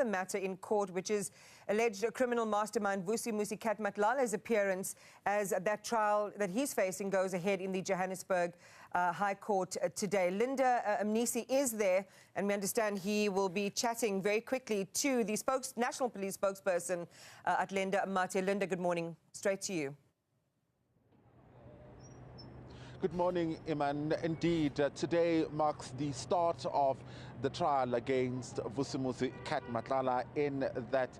another matter in court, which is alleged criminal mastermind Vusimuzi Cat Matlala's appearance as that trial that he's facing goes ahead in the Johannesburg High Court today. Linda Mnisi is there, and we understand he will be chatting very quickly to the National Police spokesperson at Linda Mate. Linda, good morning. Straight to you. Good morning, Iman. Indeed, today marks the start of the trial against Vusimuzi Cat Matlala in that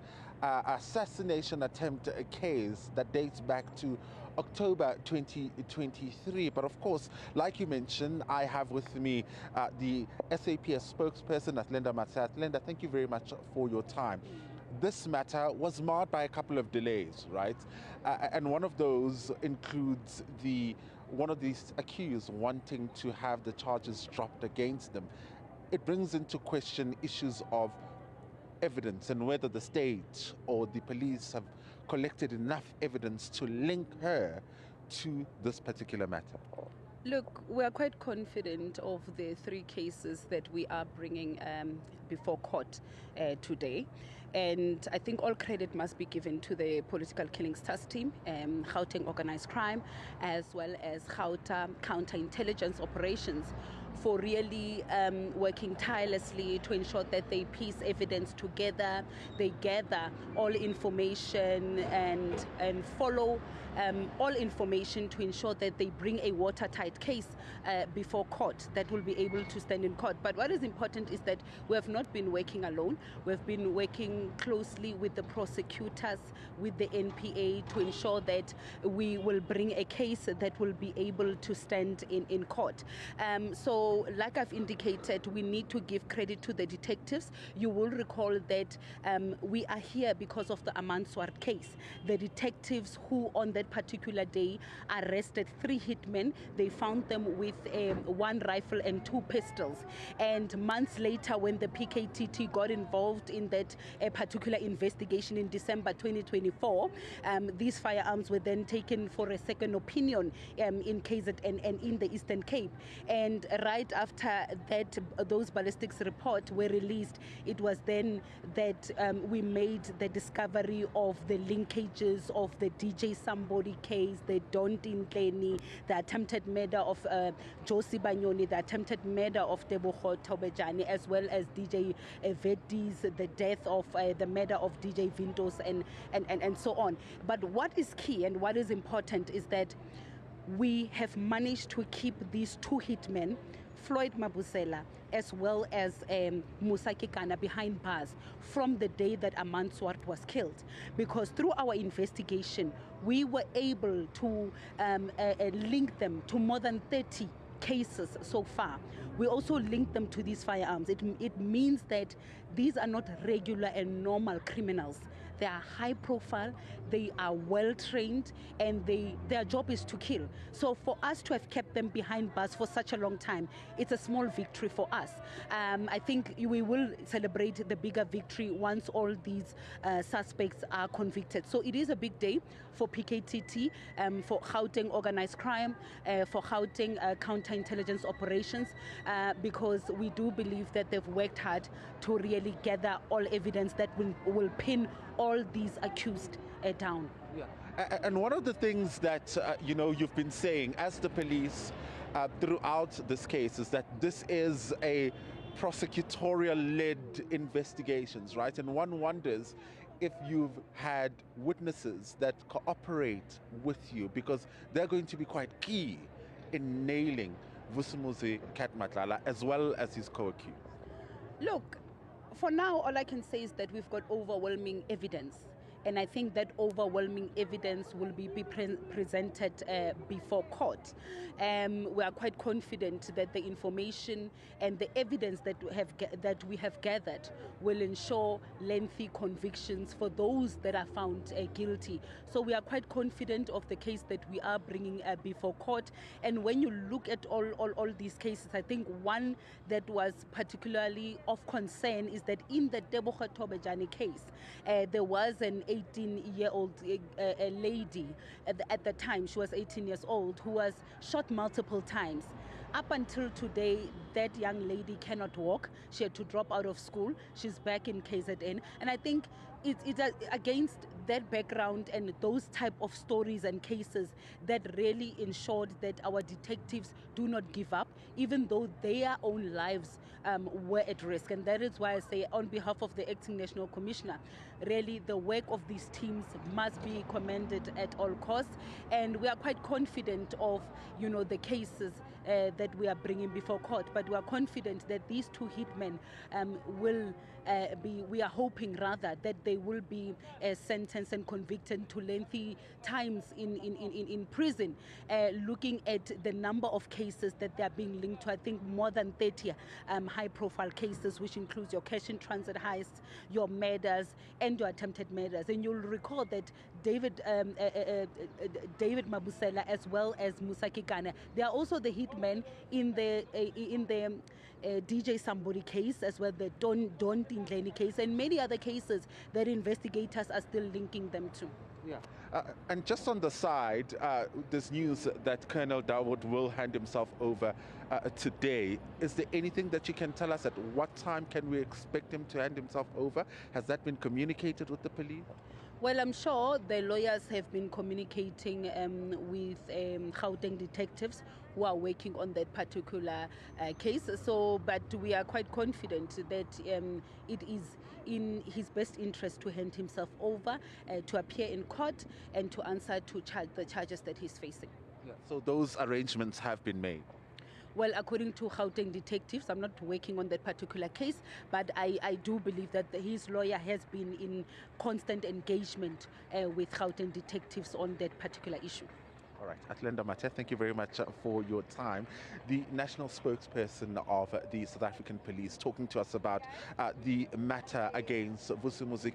assassination attempt case that dates back to October 2023. But of course, like you mentioned, I have with me the SAPS spokesperson at Linda Mate. Linda, thank you very much for your time. This matter was marred by a couple of delays, right? And one of those includes one of these accused wanting to have the charges dropped against them. It brings into question issues of evidence and whether the state or the police have collected enough evidence to link her to this particular matter. Look, we are quite confident of the three cases that we are bringing before court today. And I think all credit must be given to the Political Killings Task Team, Gauteng Organised Crime, as well as Gauteng Counterintelligence Operations, for really working tirelessly to ensure that they piece evidence together, they gather all information and follow all information to ensure that they bring a watertight case before court that will be able to stand in court. But what is important is that we have not been working alone. We've been working closely with the prosecutors, with the NPA, to ensure that we will bring a case that will be able to stand in court. So like I've indicated, we need to give credit to the detectives. You will recall that we are here because of the Amanswart case. The detectives who on that particular day arrested 3 hitmen, they found them with 1 rifle and 2 pistols. And months later, when the PKTT got involved in that particular investigation in December 2024, these firearms were then taken for a second opinion in KZN and in the Eastern Cape. And right after that, those ballistics reports were released, it was then that we made the discovery of the linkages of the DJ Somebody case, the Don Tintleni, the attempted murder of Josie Banyoni, the attempted murder of Tebogo Tobejane, as well as DJ Vetis, the death of the murder of DJ Vintos, and so on. But what is key and what is important is that we have managed to keep these 2 hitmen, Floyd Mabusela, as well as Musa Kekana, behind bars from the day that Amanswart was killed. Because through our investigation, we were able to link them to more than 30 cases so far. We also link them to these firearms. It means that these are not regular and normal criminals. They are high profile, they are well trained, and their job is to kill. So for us to have kept them behind bars for such a long time, it's a small victory for us. I think we will celebrate the bigger victory once all these suspects are convicted. So it is a big day for PKTT, for Gauteng Organised Crime, for Gauteng Counterintelligence Operations, because we do believe that they've worked hard to really gather all evidence that will pin all these accused down. Yeah. And one of the things that you've been saying as the police throughout this case is that this is a prosecutorial-led investigations, right? And one wonders if you've had witnesses that cooperate with you, because they're going to be quite key in nailing Vusimuzi Cat Matlala as well as his co-accused. Look, for now, all I can say is that we've got overwhelming evidence. And I think that overwhelming evidence will be presented before court. We are quite confident that the information and the evidence that we have gathered will ensure lengthy convictions for those that are found guilty. So we are quite confident of the case that we are bringing before court. And when you look at all these cases, I think one that was particularly of concern is that in the Tebogo Tobejane case, there was an 18-year-old lady at the time. She was 18 years old, who was shot multiple times. Up until today, that young lady cannot walk. She had to drop out of school. She's back in KZN. And I think it's against that background and those type of stories and cases that really ensured that our detectives do not give up, even though their own lives were at risk. And that is why I say, on behalf of the Acting National Commissioner, really the work of these teams must be commended at all costs. And we are quite confident of, the cases that we are bringing before court. But we are confident that these two hitmen will we are hoping rather that they will be sentenced and convicted to lengthy times in prison, looking at the number of cases that they are being linked to. I think more than 30 high profile cases, which includes your cash in transit heists, your murders, and your attempted murders. And you'll recall that David Mabusela as well as Musaki Kane, they are also the hitmen in the DJ Sambori case, as well the Don Tingleni case, and many other cases that investigators are still linking them to. Yeah. And just on the side, there's news that Colonel Dawood will hand himself over today. Is there anything that you can tell us? At what time can we expect him to hand himself over? Has that been communicated with the police? Well, I'm sure the lawyers have been communicating with Gauteng detectives who are working on that particular case. But we are quite confident that it is in his best interest to hand himself over, to appear in court, and to answer to the charges that he's facing. Yeah. So those arrangements have been made? Well, according to Gauteng detectives, I'm not working on that particular case, but I do believe that his lawyer has been in constant engagement with Gauteng detectives on that particular issue. All right, Athlenda Mathe, thank you very much for your time. The national spokesperson of the South African Police, talking to us about the matter against Vusumuzi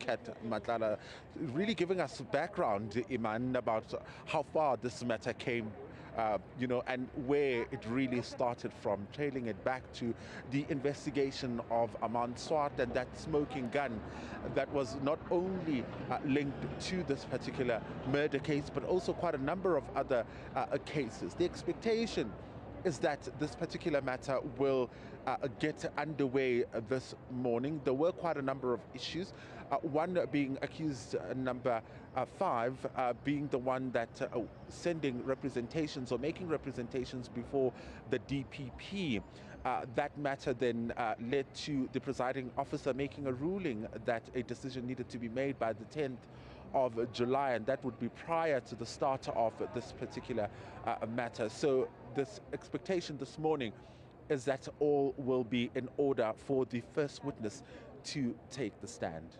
Matlala, really giving us background, Iman, about how far this matter came. And where it really started from, trailing it back to the investigation of Aman Swart and that smoking gun that was not only linked to this particular murder case, but also quite a number of other cases. The expectation is that this particular matter will get underway this morning. There were quite a number of issues. One being accused number 5 being the one that sending representations or making representations before the DPP. That matter then led to the presiding officer making a ruling that a decision needed to be made by the 10th of July, and that would be prior to the start of this particular matter. So this expectation this morning is that all will be in order for the first witness to take the stand.